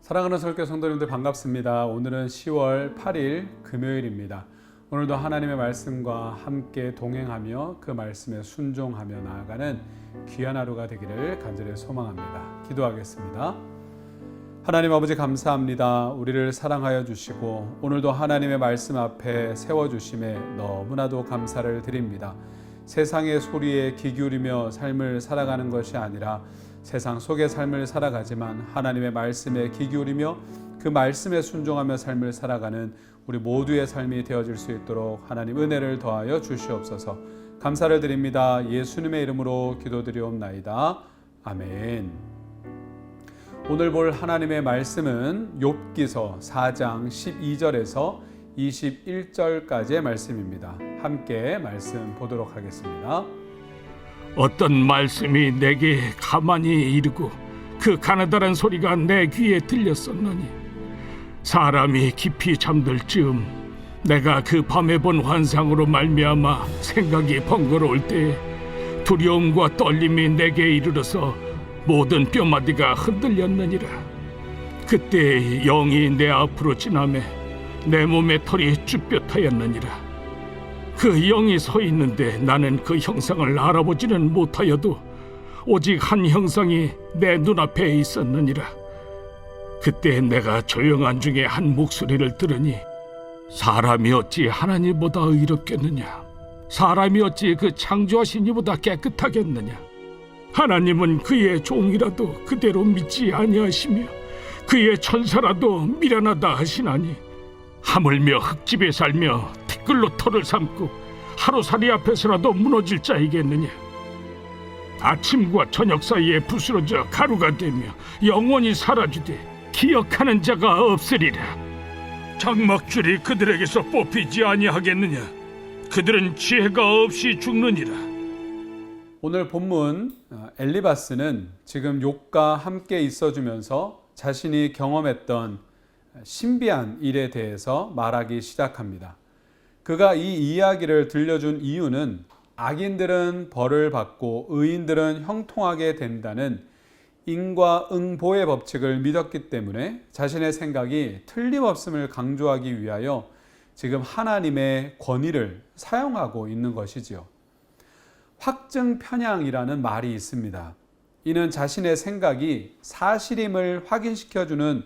사랑하는 설교 성도님들 반갑습니다. 오늘은 10월 8일 금요일입니다. 오늘도 하나님의 말씀과 함께 동행하며 그 말씀에 순종하며 나아가는 귀한 하루가 되기를 간절히 소망합니다. 기도하겠습니다. 하나님 아버지 감사합니다. 우리를 사랑하여 주시고 오늘도 하나님의 말씀 앞에 세워주심에 너무나도 감사를 드립니다. 세상의 소리에 귀 기울이며 삶을 살아가는 것이 아니라 세상 속의 삶을 살아가지만 하나님의 말씀에 귀 기울이며 그 말씀에 순종하며 삶을 살아가는 우리 모두의 삶이 되어질 수 있도록 하나님 은혜를 더하여 주시옵소서. 감사를 드립니다. 예수님의 이름으로 기도드리옵나이다. 아멘. 오늘 볼 하나님의 말씀은 욥기서 4장 12절에서 21절까지의 말씀입니다. 함께 말씀 보도록 하겠습니다. 어떤 말씀이 내게 가만히 이르고 그 가느다란 소리가 내 귀에 들렸었노니 사람이 깊이 잠들 즈음 내가 그 밤에 본 환상으로 말미암아 생각이 번거로울 때에 두려움과 떨림이 내게 이르러서 모든 뼈마디가 흔들렸느니라. 그때 영이 내 앞으로 지나매 내 몸의 털이 쭈뼛하였느니라. 그 영이 서 있는데 나는 그 형상을 알아보지는 못하여도 오직 한 형상이 내 눈앞에 있었느니라. 그때 내가 조용한 중에 한 목소리를 들으니 사람이 어찌 하나님보다 의롭겠느냐, 사람이 어찌 그 창조하신 이보다 깨끗하겠느냐. 하나님은 그의 종이라도 그대로 믿지 아니하시며 그의 천사라도 미련하다 하시나니 하물며 흙집에 살며 티끌로 털을 삼고 하루살이 앞에서라도 무너질 자이겠느냐. 아침과 저녁 사이에 부스러져 가루가 되며 영원히 사라지되 기억하는 자가 없으리라. 장막줄이 그들에게서 뽑히지 아니하겠느냐. 그들은 지혜가 없이 죽느니라. 오늘 본문 엘리바스는 지금 욥과 함께 있어주면서 자신이 경험했던 신비한 일에 대해서 말하기 시작합니다. 그가 이 이야기를 들려준 이유는 악인들은 벌을 받고 의인들은 형통하게 된다는 인과응보의 법칙을 믿었기 때문에 자신의 생각이 틀림없음을 강조하기 위하여 지금 하나님의 권위를 사용하고 있는 것이지요. 확증 편향이라는 말이 있습니다. 이는 자신의 생각이 사실임을 확인시켜주는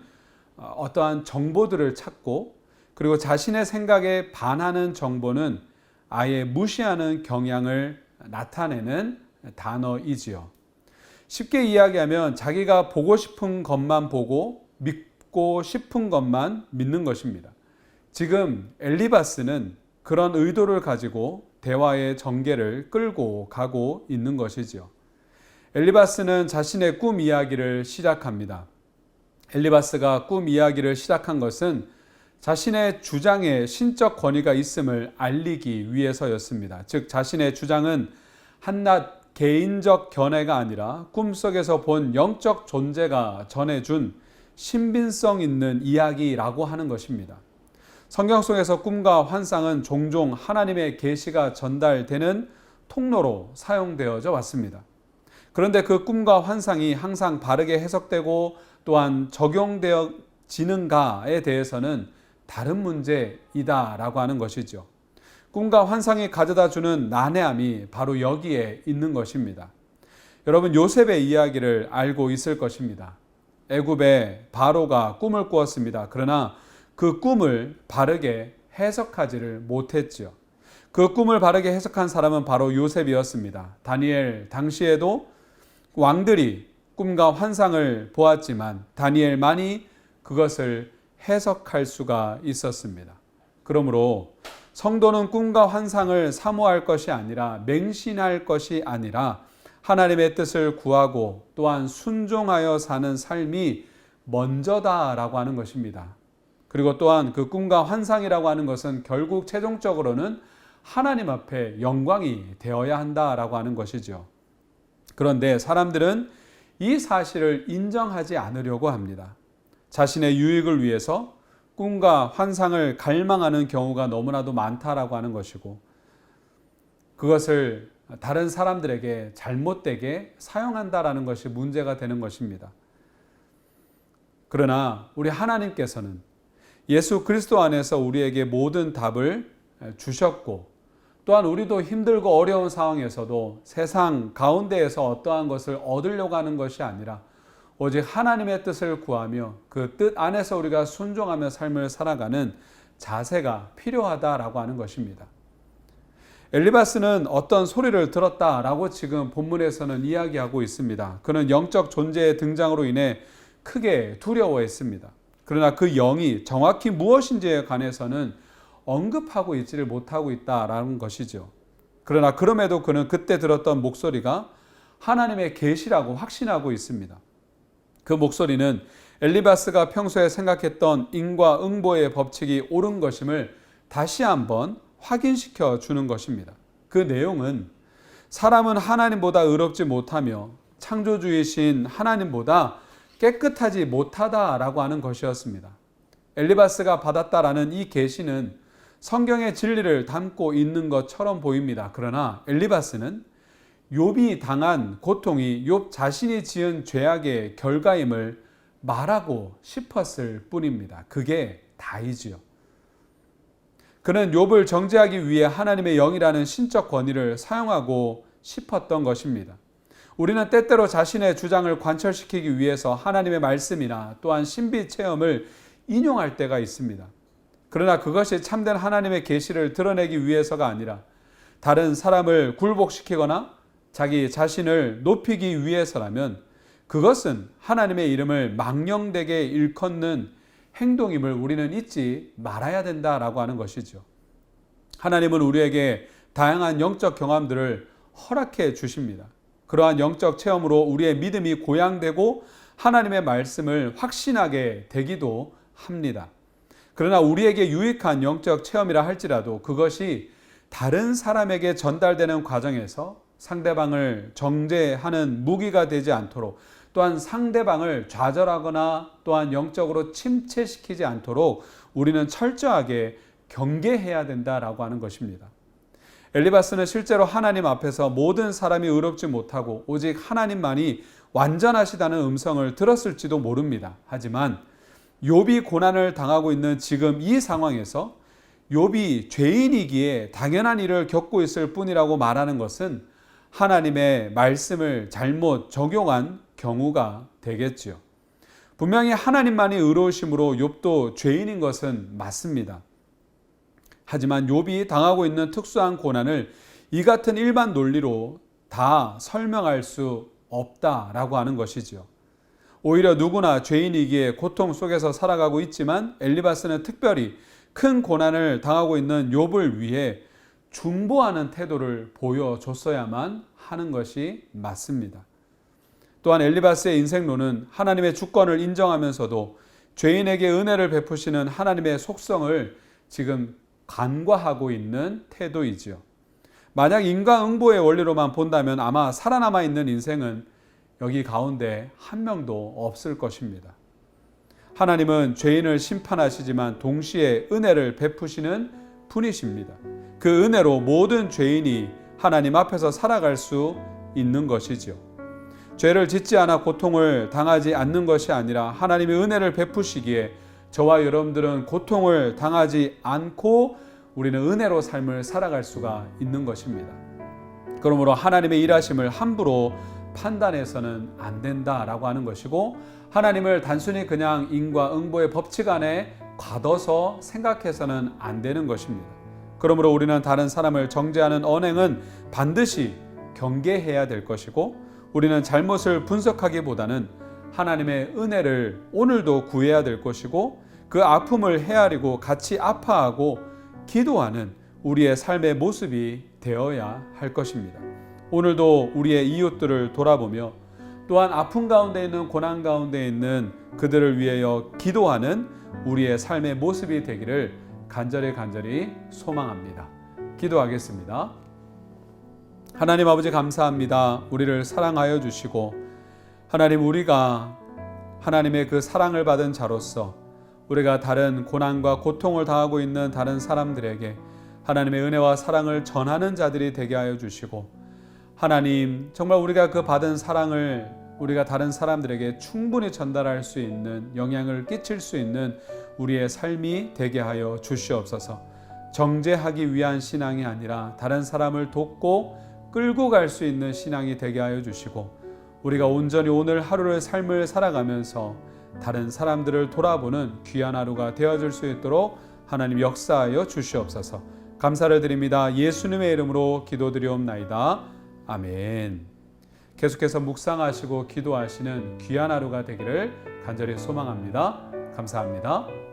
어떠한 정보들을 찾고 그리고 자신의 생각에 반하는 정보는 아예 무시하는 경향을 나타내는 단어이지요. 쉽게 이야기하면 자기가 보고 싶은 것만 보고 믿고 싶은 것만 믿는 것입니다. 지금 엘리바스는 그런 의도를 가지고 대화의 전개를 끌고 가고 있는 것이지요. 엘리바스는 자신의 꿈 이야기를 시작합니다. 엘리바스가 꿈 이야기를 시작한 것은 자신의 주장에 신적 권위가 있음을 알리기 위해서였습니다. 즉 자신의 주장은 한낱 개인적 견해가 아니라 꿈속에서 본 영적 존재가 전해준 신빙성 있는 이야기라고 하는 것입니다. 성경 속에서 꿈과 환상은 종종 하나님의 계시가 전달되는 통로로 사용되어져 왔습니다. 그런데 그 꿈과 환상이 항상 바르게 해석되고 또한 적용되어지는가에 대해서는 다른 문제이다라고 하는 것이죠. 꿈과 환상이 가져다주는 난해함이 바로 여기에 있는 것입니다. 여러분 요셉의 이야기를 알고 있을 것입니다. 애굽의 바로가 꿈을 꾸었습니다. 그러나 그 꿈을 바르게 해석하지를 못했지요. 그 꿈을 바르게 해석한 사람은 바로 요셉이었습니다. 다니엘 당시에도 왕들이 꿈과 환상을 보았지만 다니엘만이 그것을 해석할 수가 있었습니다. 그러므로 성도는 꿈과 환상을 사모할 것이 아니라 맹신할 것이 아니라 하나님의 뜻을 구하고 또한 순종하여 사는 삶이 먼저다라고 하는 것입니다. 그리고 또한 그 꿈과 환상이라고 하는 것은 결국 최종적으로는 하나님 앞에 영광이 되어야 한다라고 하는 것이죠. 그런데 사람들은 이 사실을 인정하지 않으려고 합니다. 자신의 유익을 위해서 꿈과 환상을 갈망하는 경우가 너무나도 많다라고 하는 것이고 그것을 다른 사람들에게 잘못되게 사용한다라는 것이 문제가 되는 것입니다. 그러나 우리 하나님께서는 예수 그리스도 안에서 우리에게 모든 답을 주셨고, 또한 우리도 힘들고 어려운 상황에서도 세상 가운데에서 어떠한 것을 얻으려고 하는 것이 아니라 오직 하나님의 뜻을 구하며 그 뜻 안에서 우리가 순종하며 삶을 살아가는 자세가 필요하다라고 하는 것입니다. 엘리바스는 어떤 소리를 들었다라고 지금 본문에서는 이야기하고 있습니다. 그는 영적 존재의 등장으로 인해 크게 두려워했습니다. 그러나 그 영이 정확히 무엇인지에 관해서는 언급하고 있지를 못하고 있다라는 것이죠. 그러나 그럼에도 그는 그때 들었던 목소리가 하나님의 계시라고 확신하고 있습니다. 그 목소리는 엘리바스가 평소에 생각했던 인과응보의 법칙이 옳은 것임을 다시 한번 확인시켜 주는 것입니다. 그 내용은 사람은 하나님보다 의롭지 못하며 창조주이신 하나님보다 깨끗하지 못하다라고 하는 것이었습니다. 엘리바스가 받았다라는 이 계시는 성경의 진리를 담고 있는 것처럼 보입니다. 그러나 엘리바스는 욥이 당한 고통이 욥 자신이 지은 죄악의 결과임을 말하고 싶었을 뿐입니다. 그게 다이지요. 그는 욥을 정죄하기 위해 하나님의 영이라는 신적 권위를 사용하고 싶었던 것입니다. 우리는 때때로 자신의 주장을 관철시키기 위해서 하나님의 말씀이나 또한 신비 체험을 인용할 때가 있습니다. 그러나 그것이 참된 하나님의 계시를 드러내기 위해서가 아니라 다른 사람을 굴복시키거나 자기 자신을 높이기 위해서라면 그것은 하나님의 이름을 망령되게 일컫는 행동임을 우리는 잊지 말아야 된다라고 하는 것이죠. 하나님은 우리에게 다양한 영적 경험들을 허락해 주십니다. 그러한 영적 체험으로 우리의 믿음이 고양되고 하나님의 말씀을 확신하게 되기도 합니다. 그러나 우리에게 유익한 영적 체험이라 할지라도 그것이 다른 사람에게 전달되는 과정에서 상대방을 정죄하는 무기가 되지 않도록, 또한 상대방을 좌절하거나 또한 영적으로 침체시키지 않도록 우리는 철저하게 경계해야 된다라고 하는 것입니다. 엘리바스는 실제로 하나님 앞에서 모든 사람이 의롭지 못하고 오직 하나님만이 완전하시다는 음성을 들었을지도 모릅니다. 하지만 욥이 고난을 당하고 있는 지금 이 상황에서 욥이 죄인이기에 당연한 일을 겪고 있을 뿐이라고 말하는 것은 하나님의 말씀을 잘못 적용한 경우가 되겠지요. 분명히 하나님만이 의로우심으로 욥도 죄인인 것은 맞습니다. 하지만 욥이 당하고 있는 특수한 고난을 이 같은 일반 논리로 다 설명할 수 없다라고 하는 것이지요. 오히려 누구나 죄인이기에 고통 속에서 살아가고 있지만 엘리바스는 특별히 큰 고난을 당하고 있는 욥을 위해 중보하는 태도를 보여줬어야만 하는 것이 맞습니다. 또한 엘리바스의 인생론은 하나님의 주권을 인정하면서도 죄인에게 은혜를 베푸시는 하나님의 속성을 지금 간과하고 있는 태도이지요. 만약 인과응보의 원리로만 본다면 아마 살아남아 있는 인생은 여기 가운데 한 명도 없을 것입니다. 하나님은 죄인을 심판하시지만 동시에 은혜를 베푸시는 분이십니다. 그 은혜로 모든 죄인이 하나님 앞에서 살아갈 수 있는 것이죠. 죄를 짓지 않아 고통을 당하지 않는 것이 아니라 하나님의 은혜를 베푸시기에 저와 여러분들은 고통을 당하지 않고 우리는 은혜로 삶을 살아갈 수가 있는 것입니다. 그러므로 하나님의 일하심을 함부로 판단해서는 안 된다라고 하는 것이고, 하나님을 단순히 그냥 인과응보의 법칙 안에 가둬서 생각해서는 안 되는 것입니다. 그러므로 우리는 다른 사람을 정죄하는 언행은 반드시 경계해야 될 것이고, 우리는 잘못을 분석하기보다는 하나님의 은혜를 오늘도 구해야 될 것이고, 그 아픔을 헤아리고 같이 아파하고 기도하는 우리의 삶의 모습이 되어야 할 것입니다. 오늘도 우리의 이웃들을 돌아보며 또한 아픔 가운데 있는 고난 가운데 있는 그들을 위하여 기도하는 우리의 삶의 모습이 되기를 간절히 소망합니다. 기도하겠습니다. 하나님 아버지 감사합니다. 우리를 사랑하여 주시고 하나님, 우리가 하나님의 그 사랑을 받은 자로서 우리가 다른 고난과 고통을 당하고 있는 다른 사람들에게 하나님의 은혜와 사랑을 전하는 자들이 되게 하여 주시고, 하나님 정말 우리가 그 받은 사랑을 우리가 다른 사람들에게 충분히 전달할 수 있는, 영향을 끼칠 수 있는 우리의 삶이 되게 하여 주시옵소서. 정죄하기 위한 신앙이 아니라 다른 사람을 돕고 끌고 갈 수 있는 신앙이 되게 하여 주시고, 우리가 온전히 오늘 하루의 삶을 살아가면서 다른 사람들을 돌아보는 귀한 하루가 되어줄 수 있도록 하나님 역사하여 주시옵소서. 감사를 드립니다. 예수님의 이름으로 기도드리옵나이다. 아멘. 계속해서 묵상하시고 기도하시는 귀한 하루가 되기를 간절히 소망합니다. 감사합니다.